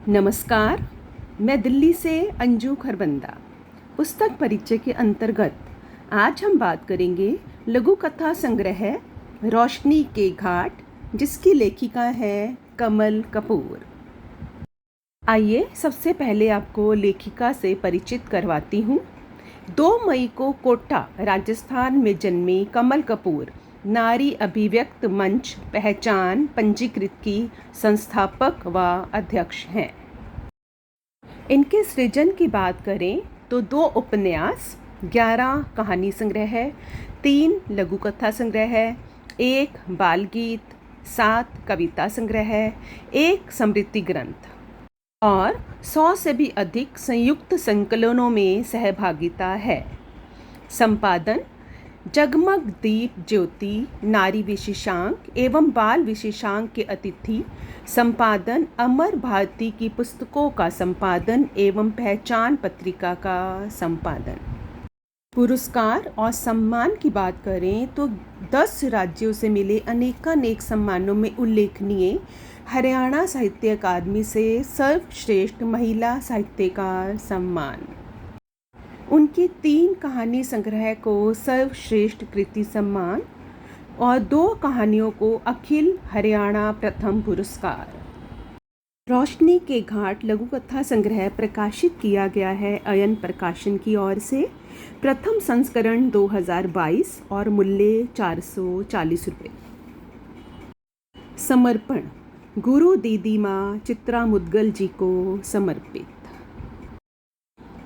नमस्कार। मैं दिल्ली से अंजू खरबंदा। पुस्तक परिचय के अंतर्गत आज हम बात करेंगे लघु कथा संग्रह रोशनी के घाट, जिसकी लेखिका है कमल कपूर। आइए सबसे पहले आपको लेखिका से परिचित करवाती हूँ। 2 मई को कोटा, राजस्थान में जन्मी कमल कपूर नारी अभिव्यक्त मंच पहचान पंजीकृत की संस्थापक व अध्यक्ष हैं। इनके सृजन की बात करें तो 2 उपन्यास, 11 कहानी संग्रह, 3 लघु कथा संग्रह, 1 बाल गीत, 7 कविता संग्रह, 1 स्मृति ग्रंथ और 100 से भी अधिक संयुक्त संकलनों में सहभागिता है। संपादन जगमग दीप ज्योति, नारी विशेषांक एवं बाल विशेषांक के अतिथि। संपादन अमर भारती की पुस्तकों का संपादन एवं पहचान पत्रिका का संपादन। पुरस्कार और सम्मान की बात करें तो 10 राज्यों से मिले अनेकानेक सम्मानों में उल्लेखनीय हरियाणा साहित्य अकादमी से सर्वश्रेष्ठ महिला साहित्यकार सम्मान। उनकी 3 कहानी संग्रह को सर्वश्रेष्ठ कृति सम्मान और 2 कहानियों को अखिल हरियाणा प्रथम पुरस्कार। रोशनी के घाट लघु कथा संग्रह प्रकाशित किया गया है अयन प्रकाशन की ओर से। प्रथम संस्करण 2022 और मूल्य 440 रुपये। समर्पण गुरु दीदी माँ चित्रा मुदगल जी को समर्पित।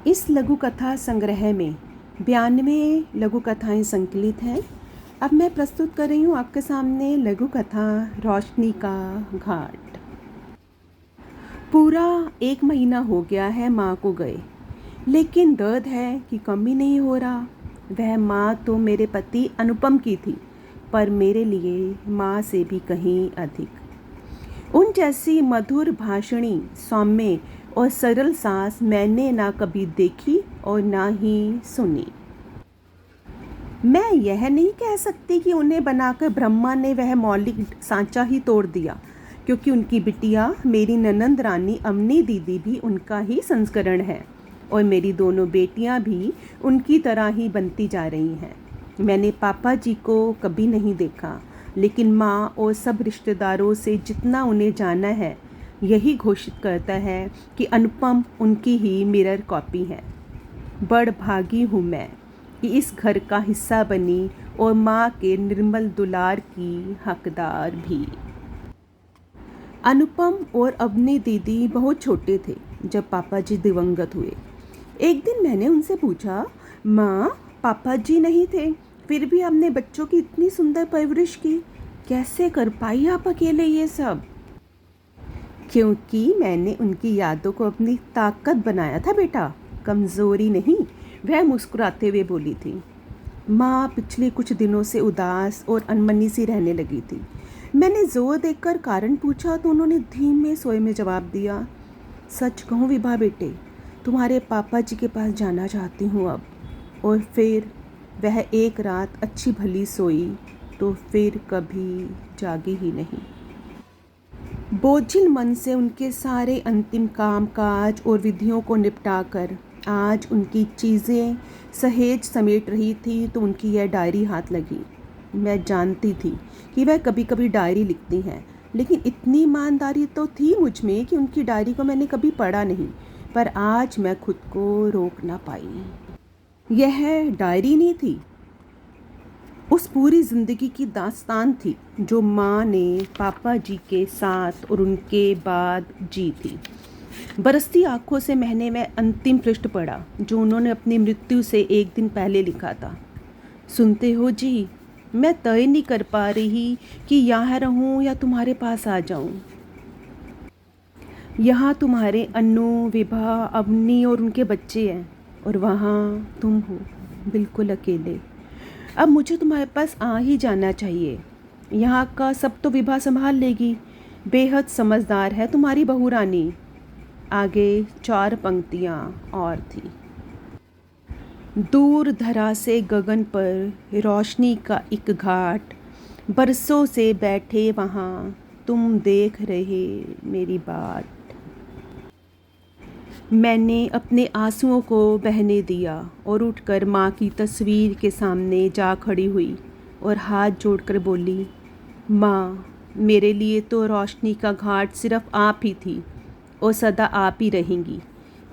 इस लघु कथा संग्रह में 92 लघु कथाएं संकलित हैं। अब मैं प्रस्तुत कर रही हूँ आपके सामने लघु कथा रोशनी का घाट। पूरा 1 महीना हो गया है माँ को गए, लेकिन दर्द है कि कम ही नहीं हो रहा। वह माँ तो मेरे पति अनुपम की थी, पर मेरे लिए माँ से भी कहीं अधिक। उन जैसी मधुर भाषणी, सौम्य और सरल सांस मैंने ना कभी देखी और ना ही सुनी। मैं यह नहीं कह सकती कि उन्हें बनाकर ब्रह्मा ने वह मौलिक सांचा ही तोड़ दिया, क्योंकि उनकी बिटिया मेरी ननंद रानी अमनी दीदी भी उनका ही संस्करण है और मेरी दोनों बेटियां भी उनकी तरह ही बनती जा रही हैं। मैंने पापा जी को कभी नहीं देखा, लेकिन माँ और सब रिश्तेदारों से जितना उन्हें जाना है, यही घोषित करता है कि अनुपम उनकी ही मिरर कॉपी है। बड़ भागी हूँ मैं कि इस घर का हिस्सा बनी और माँ के निर्मल दुलार की हकदार भी। अनुपम और अवनी दीदी बहुत छोटे थे जब पापा जी दिवंगत हुए। एक दिन मैंने उनसे पूछा, माँ पापा जी नहीं थे, फिर भी आपने बच्चों की इतनी सुंदर परवरिश की, कैसे कर पाई आप अकेले ये सब? क्योंकि मैंने उनकी यादों को अपनी ताकत बनाया था बेटा, कमज़ोरी नहीं, वह मुस्कुराते हुए बोली थी। माँ पिछले कुछ दिनों से उदास और अनमनी सी रहने लगी थी। मैंने जोर देकर कारण पूछा तो उन्होंने धीमे सोए में जवाब दिया, सच कहूँ विभा बेटे, तुम्हारे पापा जी के पास जाना चाहती हूँ अब। और फिर वह एक रात अच्छी भली सोई तो फिर कभी जागी ही नहीं। बोझिल मन से उनके सारे अंतिम काम काज और विधियों को निपटाकर आज उनकी चीज़ें सहेज समेट रही थी तो उनकी यह डायरी हाथ लगी। मैं जानती थी कि वह कभी कभी डायरी लिखती हैं, लेकिन इतनी ईमानदारी तो थी मुझ में कि उनकी डायरी को मैंने कभी पढ़ा नहीं। पर आज मैं खुद को रोक ना पाई। यह डायरी नहीं थी, उस पूरी ज़िंदगी की दास्तान थी जो माँ ने पापा जी के साथ और उनके बाद जी थी। बरसती आँखों से मैंने वह अंतिम पृष्ठ पढ़ा जो उन्होंने अपनी मृत्यु से 1 दिन पहले लिखा था। सुनते हो जी, मैं तय नहीं कर पा रही कि यहाँ रहूँ या तुम्हारे पास आ जाऊँ। यहाँ तुम्हारे अन्नू, विभा, अवनी और उनके बच्चे हैं, और वहाँ तुम हो बिल्कुल अकेले। अब मुझे तुम्हारे पास आ ही जाना चाहिए। यहाँ का सब तो विभा संभाल लेगी, बेहद समझदार है तुम्हारी बहू रानी। आगे 4 पंक्तियाँ और थी। दूर धरा से गगन पर रोशनी का एक घाट, बरसों से बैठे वहाँ तुम देख रहे मेरी बाट। मैंने अपने आंसुओं को बहने दिया और उठकर माँ की तस्वीर के सामने जा खड़ी हुई और हाथ जोड़कर बोली, माँ, मेरे लिए तो रोशनी का घाट सिर्फ आप ही थी और सदा आप ही रहेंगी।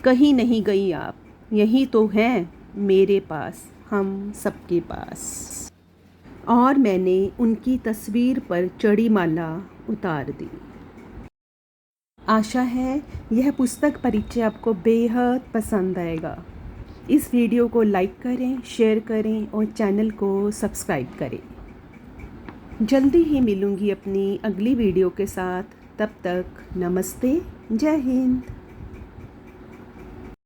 कहीं नहीं गई आप, यहीं तो हैं मेरे पास, हम सबके पास। और मैंने उनकी तस्वीर पर चढ़ी माला उतार दी। आशा है यह पुस्तक परिचय आपको बेहद पसंद आएगा। इस वीडियो को लाइक करें, शेयर करें और चैनल को सब्सक्राइब करें। जल्दी ही मिलूँगी अपनी अगली वीडियो के साथ। तब तक नमस्ते, जय हिंद।